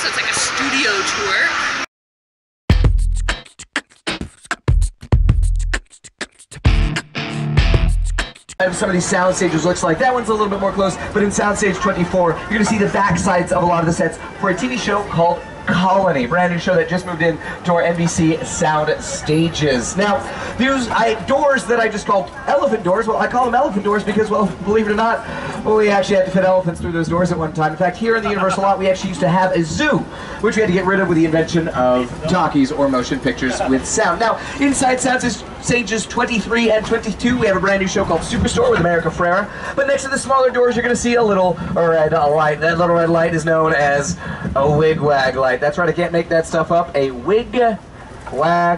so it's like a studio tour. Some of these sound stages looks like. That one's a little bit more close, but in soundstage 24, you're going to see the backsides of a lot of the sets for a TV show called Colony, brand new show that just moved in to our NBC sound stages. Now, these doors that I just called elephant doors, well, I call them elephant doors because, well, believe it or not, we actually had to fit elephants through those doors at one time. In fact, here in the Universal lot, we actually used to have a zoo, which we had to get rid of with the invention of talkies or motion pictures with sound. Now, inside sound stages 23 and 22, we have a brand new show called Superstore with America Ferrera. But next to the smaller doors, you're going to see a little red light. That little red light is known as a wig-wag light. That's right, I can't make that stuff up. A wig-wag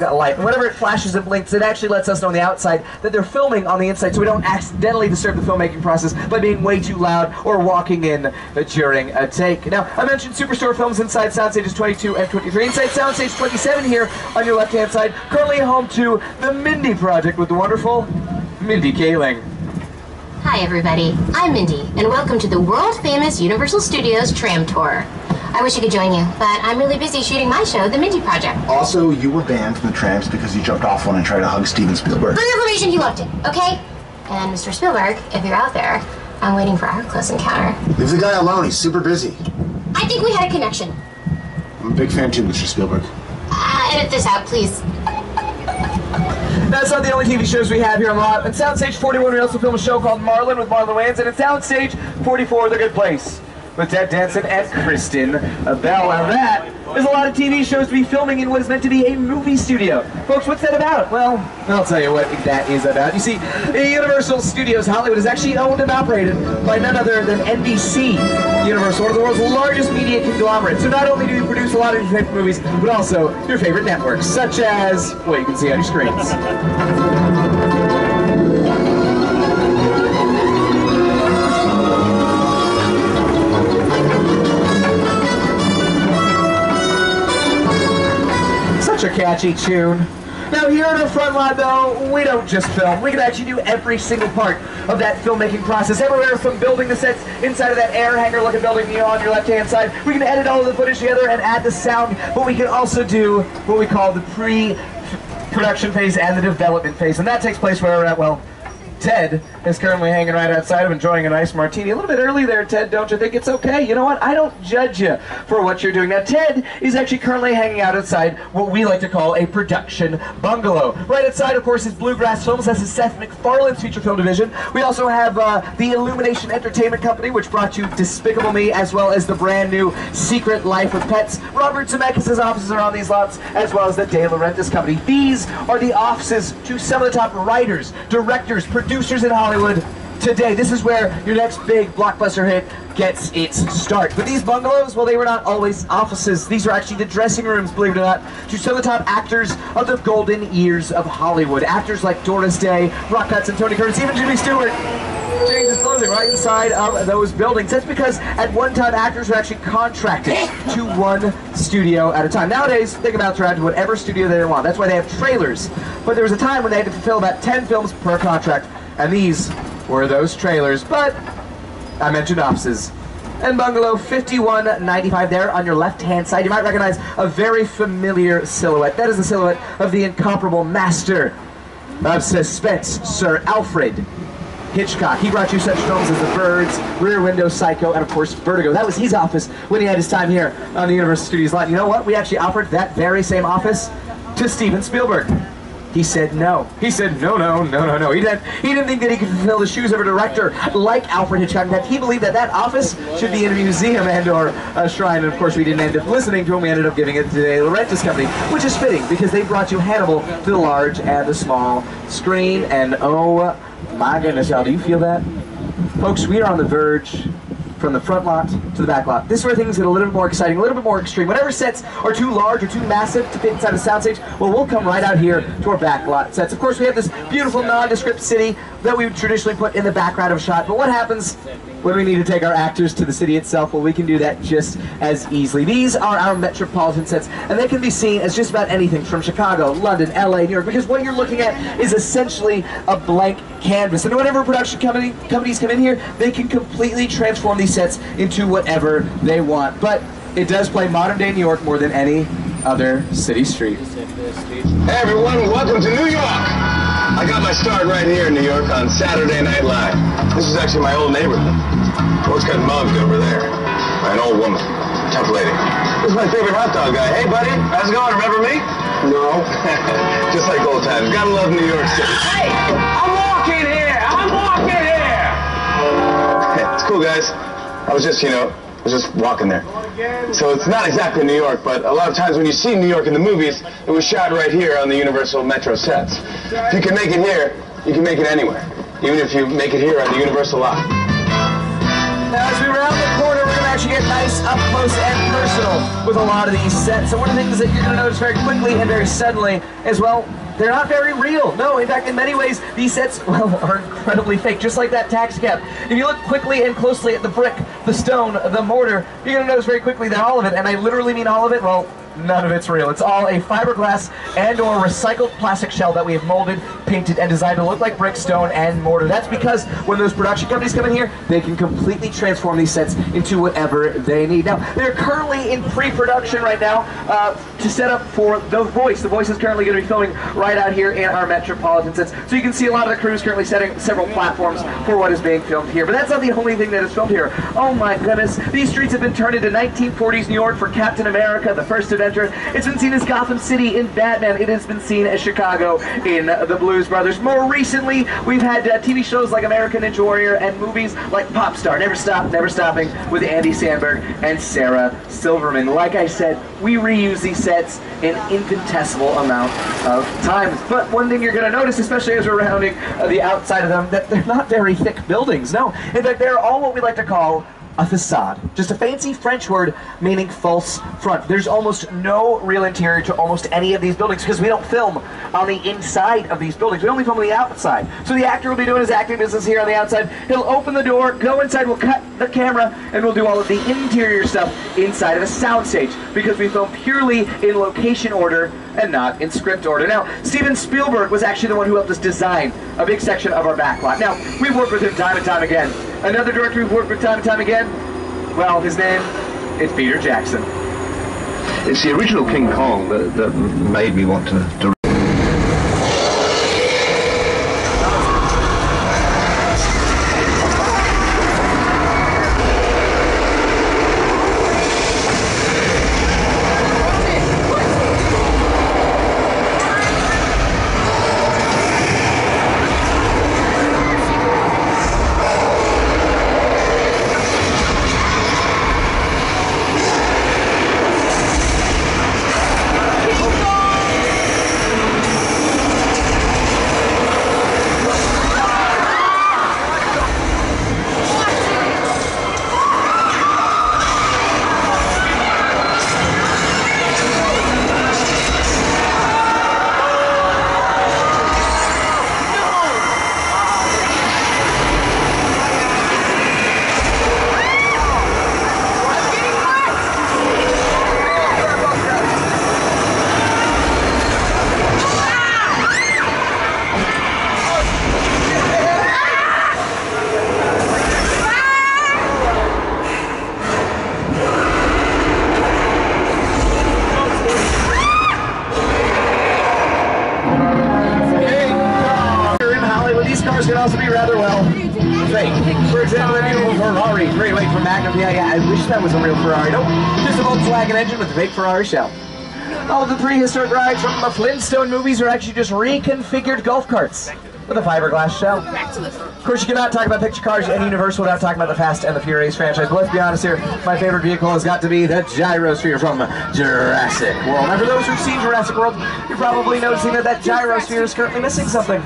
light. And whenever it flashes and blinks, it actually lets us know on the outside that they're filming on the inside, so we don't accidentally disturb the filmmaking process by being way too loud or walking in during a take. Now, I mentioned Superstore films inside soundstages 22 and 23. Inside soundstage 27 here on your left-hand side, currently home to the Mindy Project with the wonderful Mindy Kaling. Hi everybody, I'm Mindy, and welcome to the world-famous Universal Studios Tram Tour. I wish I could join you, but I'm really busy shooting my show, The Mindy Project. Also, you were banned from the trams because you jumped off one and tried to hug Steven Spielberg. For your information, he loved it, okay? And Mr. Spielberg, if you're out there, I'm waiting for our close encounter. Leave the guy alone, he's super busy. I think we had a connection. I'm a big fan too, Mr. Spielberg. Edit this out, please. That's not the only TV shows we have here on the lot. In Soundstage 41, we also film a show called Marlin with Marlon Wayans, and in Soundstage 44, The Good Place with Ted Danson and Kristen Bell. Now that is a lot of TV shows to be filming in what is meant to be a movie studio. Folks, what's that about? Well, I'll tell you what that is about. You see, Universal Studios Hollywood is actually owned and operated by none other than NBC Universal, one of the world's largest media conglomerates. So not only do you produce a lot of your favorite movies, but also your favorite networks, such as what you can see on your screens. A catchy tune. Now here in our front lot though, we don't just film. We can actually do every single part of that filmmaking process. Everywhere from building the sets inside of that air hangar looking building on your left hand side. We can edit all of the footage together and add the sound, but we can also do what we call the pre-production phase and the development phase. And that takes place where we're at, well, Ted is currently hanging right outside of enjoying a nice martini. A little bit early there, Ted, don't you think? It's okay. You know what? I don't judge you for what you're doing. Now, Ted is actually currently hanging out outside what we like to call a production bungalow. Right outside, of course, is Bluegrass Films. That's his Seth MacFarlane's feature film division. We also have the Illumination Entertainment Company, which brought you Despicable Me, as well as the brand new Secret Life of Pets. Robert Zemeckis' offices are on these lots, as well as the De Laurentiis Company. These are the offices to some of the top writers, directors, producers in Hollywood today. This is where your next big blockbuster hit gets its start. But these bungalows, well, they were not always offices. These are actually the dressing rooms, believe it or not, to some of the top actors of the golden years of Hollywood. Actors like Doris Day, Rock Hudson, Tony Curtis, even Jimmy Stewart changed his clothing right inside of those buildings. That's because at one time actors were actually contracted to one studio at a time. Nowadays, they can bounce around to whatever studio they want. That's why they have trailers. But there was a time when they had to fulfill about 10 films per contract, and these were those trailers. But I mentioned offices. And bungalow 5195 there on your left-hand side. You might recognize a very familiar silhouette. That is the silhouette of the incomparable master of suspense, Sir Alfred Hitchcock. He brought you such films as The Birds, Rear Window, Psycho, and of course Vertigo. That was his office when he had his time here on the Universal Studios lot. You know what? We actually offered that very same office to Steven Spielberg. He said no. He said no. He didn't think that he could fulfill the shoes of a director like Alfred Hitchcock. In fact, he believed that that office should be in a museum and or a shrine. And of course, we didn't end up listening to him. We ended up giving it to the De Laurentiis Company, which is fitting because they brought you Hannibal to the large and the small screen. And oh my goodness, y'all, do you feel that? Folks, we are on the verge from the front lot to the back lot. This is where things get a little bit more exciting, a little bit more extreme. Whatever sets are too large or too massive to fit inside a soundstage, well, we'll come right out here to our back lot sets. Of course, we have this beautiful nondescript city that we would traditionally put in the background of a shot, but what happens when we need to take our actors to the city itself? Well, we can do that just as easily. These are our metropolitan sets, and they can be seen as just about anything from Chicago, London, LA, New York, because what you're looking at is essentially a blank canvas. And whenever production companies come in here, they can completely transform these sets into whatever they want. But it does play modern day New York more than any other city street. Hey everyone, welcome to New York! I got my start right here in New York on Saturday Night Live. This is actually my old neighborhood. Folks got mugged over there by an old woman. Tough lady. This is my favorite hot dog guy. Hey buddy, how's it going? Remember me? No. Just like old times. Gotta love New York City. Hey! I'm walking here! I'm walking here! It's cool guys. I was just walking there. So it's not exactly New York, but a lot of times when you see New York in the movies, it was shot right here on the Universal Metro sets. If you can make it here, you can make it anywhere. Even if you make it here on the Universal lot. Now as we round the corner, we're going to actually get nice, up close and personal with a lot of these sets. So one of the things that you're going to notice very quickly and very suddenly is, well, they're not very real. No, in fact, in many ways, these sets, well, are incredibly fake, just like that tax cab. If you look quickly and closely at the brick, the stone, the mortar, you're going to notice very quickly that all of it, and I literally mean all of it, well, none of it's real. It's all a fiberglass and or recycled plastic shell that we have molded, painted, and designed to look like brick, stone, and mortar. That's because when those production companies come in here, they can completely transform these sets into whatever they need. Now, they're currently in pre-production right now to set up for The Voice. The Voice is currently going to be filming right out here in our metropolitan sets. So you can see a lot of the crews currently setting several platforms for what is being filmed here. But that's not the only thing that is filmed here. Oh my goodness, these streets have been turned into 1940s New York for Captain America, the first Avenger. It's been seen as Gotham City in Batman. It has been seen as Chicago in The Blues Brothers. More recently, we've had TV shows like American Ninja Warrior and movies like Pop Star, Never Stop, Never Stopping with Andy Samberg and Sarah Silverman. Like I said, we reuse these sets an infinitesimal amount of times. But one thing you're going to notice, especially as we're rounding the outside of them, that they're not very thick buildings. No, in fact, they're all what we like to call a facade. Just a fancy French word meaning false front. There's almost no real interior to almost any of these buildings because we don't film on the inside of these buildings. We only film on the outside. So the actor will be doing his acting business here on the outside. He'll open the door, go inside, we'll cut the camera, and we'll do all of the interior stuff inside of a soundstage because we film purely in location order and not in script order. Now, Steven Spielberg was actually the one who helped us design a big section of our backlot. Now, we've worked with him time and time again. Another director we've worked with time and time again, well, his name is Peter Jackson. It's the original King Kong that made me want to can also be rather well fake. For example, the beautiful Ferrari 308 from Magnum. Yeah, I wish that was a real Ferrari. Nope, just a Volkswagen engine with a fake Ferrari shell. All of the prehistoric rides from the Flintstone movies are actually just reconfigured golf carts with a fiberglass shell. Of course, you cannot talk about picture cars at Universal without talking about the Fast and the Furious franchise. But let's be honest here, my favorite vehicle has got to be the gyrosphere from Jurassic World. Now, for those who've seen Jurassic World, you're probably noticing that that gyrosphere is currently missing something.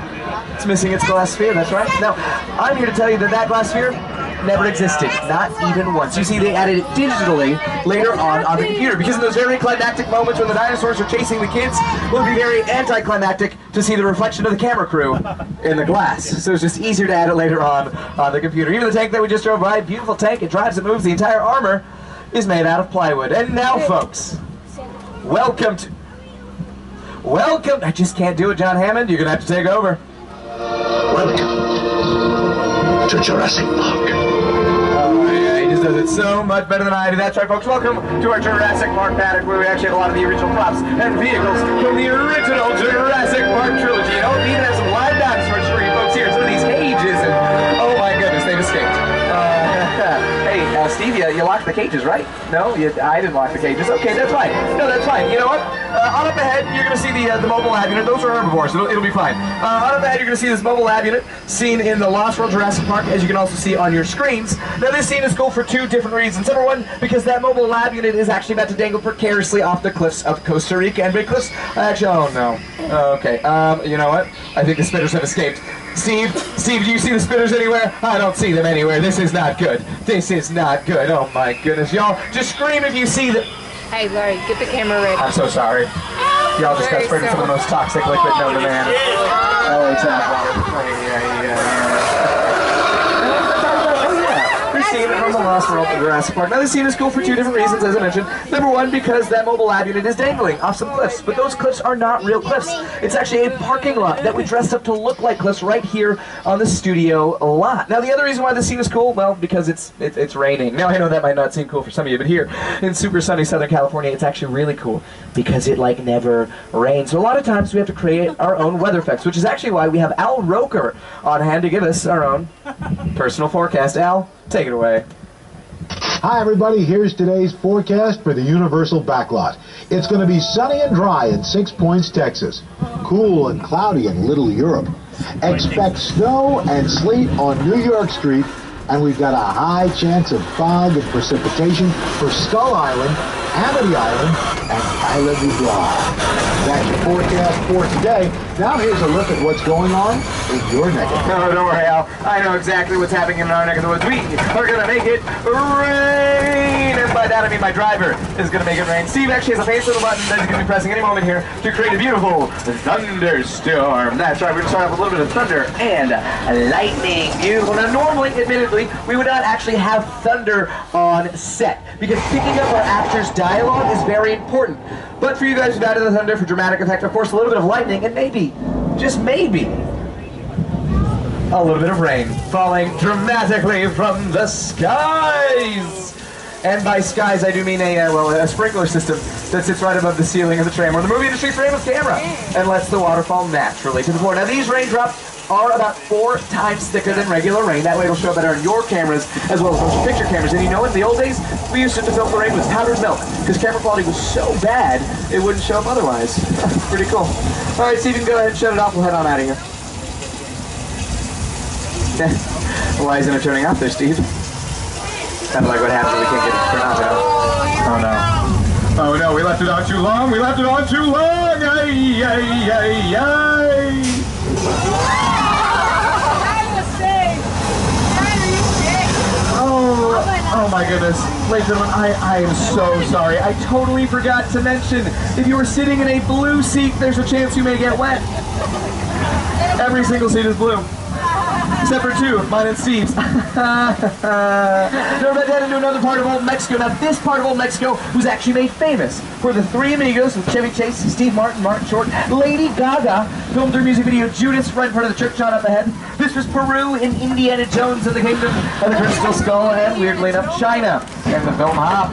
It's missing its glass sphere, that's right. Now, I'm here to tell you that that glass sphere never existed, not even once. You see, they added it digitally later on the computer, because in those very climactic moments when the dinosaurs are chasing the kids, it would be very anticlimactic to see the reflection of the camera crew in the glass. So it's just easier to add it later on the computer. Even the tank that we just drove by, beautiful tank, it drives, it moves, the entire armor is made out of plywood. And now, folks, welcome, I just can't do it, John Hammond, you're gonna have to take over. Welcome to Jurassic Park. Oh, yeah, he just does it so much better than I do. That's right, folks. Welcome to our Jurassic Park paddock, where we actually have a lot of the original props and vehicles from the original Jurassic Park trilogy. And we even have some live dinosaurs for you folks here. Some of these cages, and oh my goodness, they've escaped. Hey, Steve, you locked the cages, right? No, I didn't lock the cages. Okay, that's fine. No, that's fine. You know what? On up ahead, you're going to see the mobile lab unit. Those are herbivores, so it'll be fine. On up ahead, you're going to see this mobile lab unit seen in the Lost World Jurassic Park, as you can also see on your screens. Now, this scene is cool for two different reasons. Number one, because that mobile lab unit is actually about to dangle precariously off the cliffs of Costa Rica and big cliffs. Actually, oh no. Okay, you know what? I think the spitters have escaped. Steve, do you see the spitters anywhere? I don't see them anywhere. This is not good. This is not good. Oh my goodness. Y'all, just scream if you see the... Hey, Larry, get the camera ready. I'm so sorry. Y'all just got sprayed with some of the most toxic liquid known to man. Oh, it's scene from the Lost World of Jurassic Park. Now, this scene is cool for two different reasons, as I mentioned. Number one, because that mobile lab unit is dangling off some cliffs, but those cliffs are not real cliffs. It's actually a parking lot that we dressed up to look like cliffs right here on the studio lot. Now, the other reason why this scene is cool, well, because it's raining. Now, I know that might not seem cool for some of you, but here in super sunny Southern California, it's actually really cool because it like never rains. So a lot of times we have to create our own weather effects, which is actually why we have Al Roker on hand to give us our own personal forecast. Al, take it away. Hi everybody, here's today's forecast for the Universal Backlot. It's going to be sunny and dry in 6 Points, Texas. Cool and cloudy in Little Europe. Expect snow and sleet on New York Street, and we've got a high chance of fog and precipitation for Skull Island, Amity Island, and Isla du Blanc. That's your forecast for today. Now here's a look at what's going on in your neck of the woods. No, don't worry, Al. I know exactly what's happening in our neck of the woods. We are going to make it rain! And by that I mean my driver is going to make it rain. Steve actually has a fancy little button that he's going to be pressing any moment here to create a beautiful thunderstorm. That's right, we're going to start off with a little bit of thunder and lightning. Beautiful. Now normally, admittedly, we would not actually have thunder on set because picking up our actors' dialogue is very important. But for you guys who've added the thunder for dramatic effect, of course, a little bit of lightning and maybe, just maybe, a little bit of rain falling dramatically from the skies. And by skies, I do mean a sprinkler system that sits right above the ceiling of the tram, or the movie industry famous camera, and lets the water fall naturally to the floor. Now, these raindrops are about 4 times thicker than regular rain. That way it'll show better on your cameras as well as motion picture cameras. And you know, in the old days, we used to film the rain with powdered milk because camera quality was so bad, it wouldn't show up otherwise. Pretty cool. All right, Steve, you can go ahead and shut it off. We'll head on out of here. Why isn't it turning off there, Steve? Kind of like what happens when we can't get it to turn off, you know? Oh, no. Oh, no, we left it on too long. We left it on too long. Ay, ay, ay, ay. Oh my goodness. Ladies and gentlemen, I am so sorry. I totally forgot to mention, if you were sitting in a blue seat, there's a chance you may get wet. Every single seat is blue. Except for 2, mine and Steve's. Now we're about to head into another part of Old Mexico. Now this part of Old Mexico was actually made famous for the 3 amigos with Chevy Chase, Steve Martin, Martin Short, Lady Gaga filmed their music video Judas right in front of the church on up ahead. This was Peru in Indiana Jones and the Kingdom of the Crystal Skull, and weirdly enough China in the film Hop.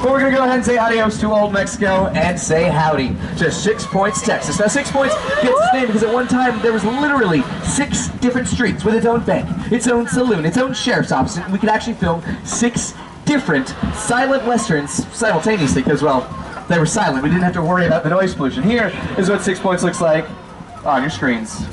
But we're going to go ahead and say adios to Old Mexico and say howdy to 6 Points, Texas. Now 6 Points gets its name because at one time there was literally 6 different streets with its own bank, its own saloon, its own sheriff's office, and we could actually film 6 different silent westerns simultaneously because, well, they were silent. We didn't have to worry about the noise pollution. Here is what 6 Points looks like on your screens.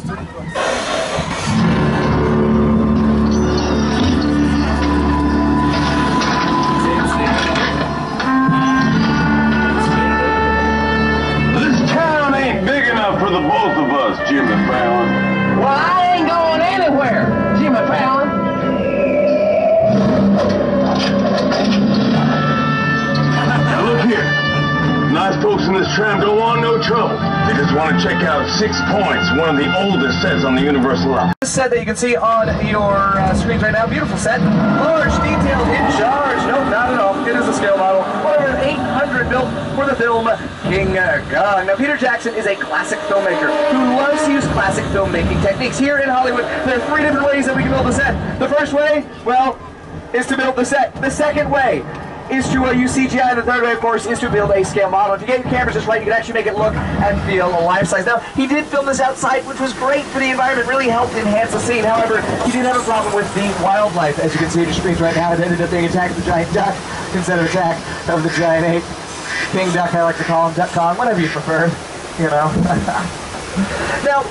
For the both of us, Jimmy Fallon. Well, I ain't going anywhere, Jimmy Fallon. Now look here. Nice folks in this tram don't want no trouble. They just want to check out 6 Points, one of the oldest sets on the Universal lot. This set that you can see on your screens right now, beautiful set, large, detailed, in charge. Nope, not at all. It is a scale model. Over 800 built for the film King Kong. Now, Peter Jackson is a classic filmmaker who loves to use classic filmmaking techniques. Here in Hollywood, there are 3 different ways that we can build a set. The first way, well, is to build the set. The second way is to use CGI, and the third way, of course, is to build a scale model. If you get your cameras just right, you can actually make it look and feel life-size. Now, he did film this outside, which was great for the environment, really helped enhance the scene. However, he did have a problem with the wildlife. As you can see on your screens right now, it ended up being Attack of the Giant Duck instead of Attack of the Giant Ape. King Duck, I like to call him, Duck Kong, whatever you prefer, you know. Now,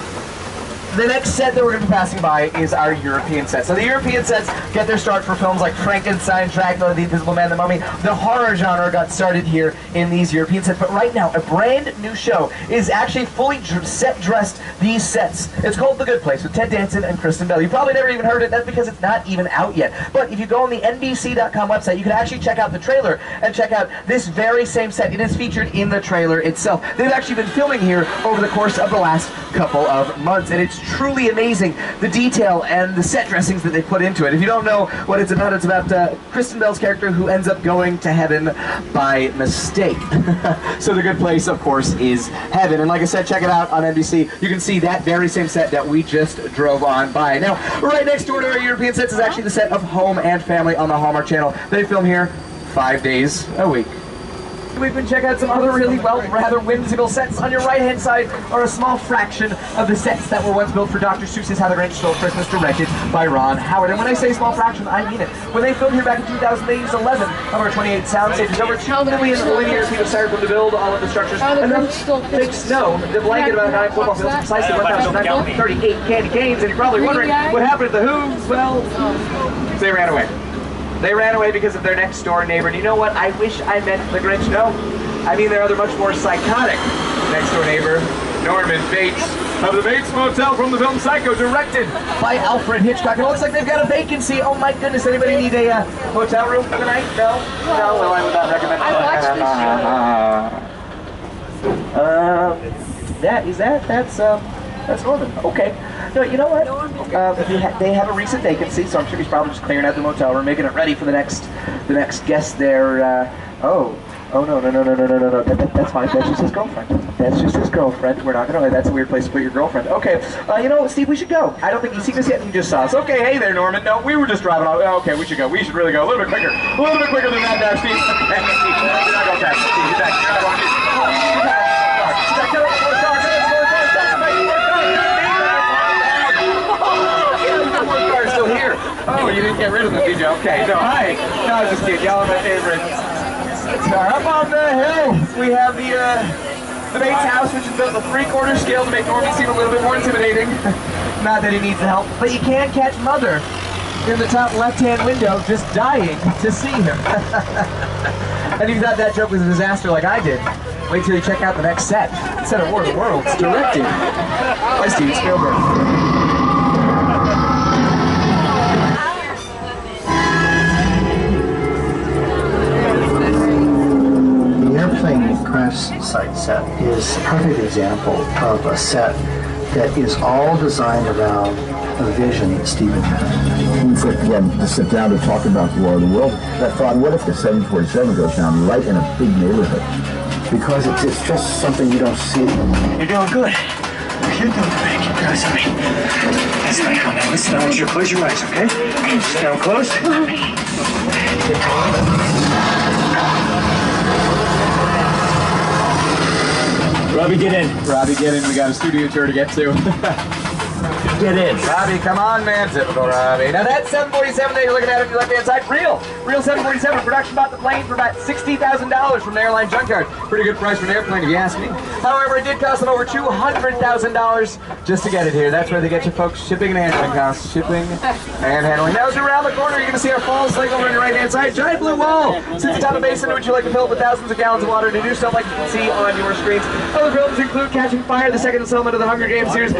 the next set that we're going to be passing by is our European set. So the European sets get their start for films like Frankenstein, Dracula, The Invisible Man, The Mummy. The horror genre got started here in these European sets. But right now, a brand new show is actually fully set-dressed these sets. It's called The Good Place with Ted Danson and Kristen Bell. You probably never even heard it. That's because it's not even out yet. But if you go on the NBC.com website, you can actually check out the trailer and check out this very same set. It is featured in the trailer itself. They've actually been filming here over the course of the last couple of months, and it's truly amazing, the detail and the set dressings that they put into it. If you don't know what it's about Kristen Bell's character who ends up going to heaven by mistake. So The Good Place, of course, is heaven. And like I said, check it out on NBC. You can see that very same set that we just drove on by. Now, right next door to our European sets is actually the set of Home and Family on the Hallmark Channel. They film here 5 days a week. We've been checking out some other really, well, rather whimsical sets. On your right-hand side are a small fraction of the sets that were once built for Dr. Seuss's How the Grinch Stole Christmas, directed by Ron Howard. And when I say small fraction, I mean it. When they filmed here back in 2000, they used 11 of our 28 sound stages. Over 2 million linear feet of styrofoam to build all of the structures. Enough thick snow to blanket about 9 football fields, precisely 1,938 candy canes. And you're probably wondering what happened to the Who? Well, they ran away. They ran away because of their next door neighbor. And you know what? I wish I meant the Grinch. No. I mean their other much more psychotic next door neighbor, Norman Bates of the Bates Motel from the film Psycho, directed by Alfred Hitchcock. It looks like they've got a vacancy. Oh my goodness, anybody need a hotel room for the night? No? No, well, I would not recommend it. I watched this show. That's Norman. Okay. No, you know what? They have a recent vacancy, so I'm sure he's probably just clearing out the motel room, making it ready for the next guest there. Oh no. That's fine. That's just his girlfriend. That's just his girlfriend. We're not gonna. That's a weird place to put your girlfriend. Okay. You know what, Steve? We should go. I don't think you've seen this yet. You just saw us. Okay. Hey there, Norman. No, we were just driving off. Okay, we should go. We should really go. A little bit quicker. A little bit quicker than that, now, Steve. Okay. You're not going fast. Steve, get back. You're not going fast. Oh, you didn't get rid of them, did you? Okay, no, hi. No, I was just kidding. Y'all are my favorite. So up on the hill, we have the Bates house, which is built in a 3/4 scale to make Norman seem a little bit more intimidating. Not that he needs the help, but you can catch Mother in the top left-hand window, just dying to see him. And if you thought that joke was a disaster like I did, wait till you check out the next set. The set of War of the Worlds, directed by Steven Spielberg. Crash site set is a perfect example of a set that is all designed around a vision that Stephen had. We put them to sit down to talk about the War of the World. I thought, what if the 747 goes down right in a big neighborhood? Because it's just something you don't see. You're doing good. You're doing great. Keep your eyes on me. That's right. Now listen, I want you to close your eyes, okay? Down close. Robbie, get in. Robbie, get in. We got a studio tour to get to. Get in. Robbie, come on, man. Typical Robbie. Now that 747 that you're looking at on your left-hand side, real 747. Production bought the plane for about $60,000 from the airline junkyard. Pretty good price for an airplane, if you ask me. However, it did cost them over $200,000 just to get it here. That's where they get you folks shipping and handling costs. Shipping and handling. Now, as you're around the corner, you're going to see our falls lake over on your right-hand side. Giant blue wall sits atop a basin in which you like to fill up with thousands of gallons of water. To do so, like you can see on your screens. Other films include Catching Fire, the second installment of the Hunger Games series.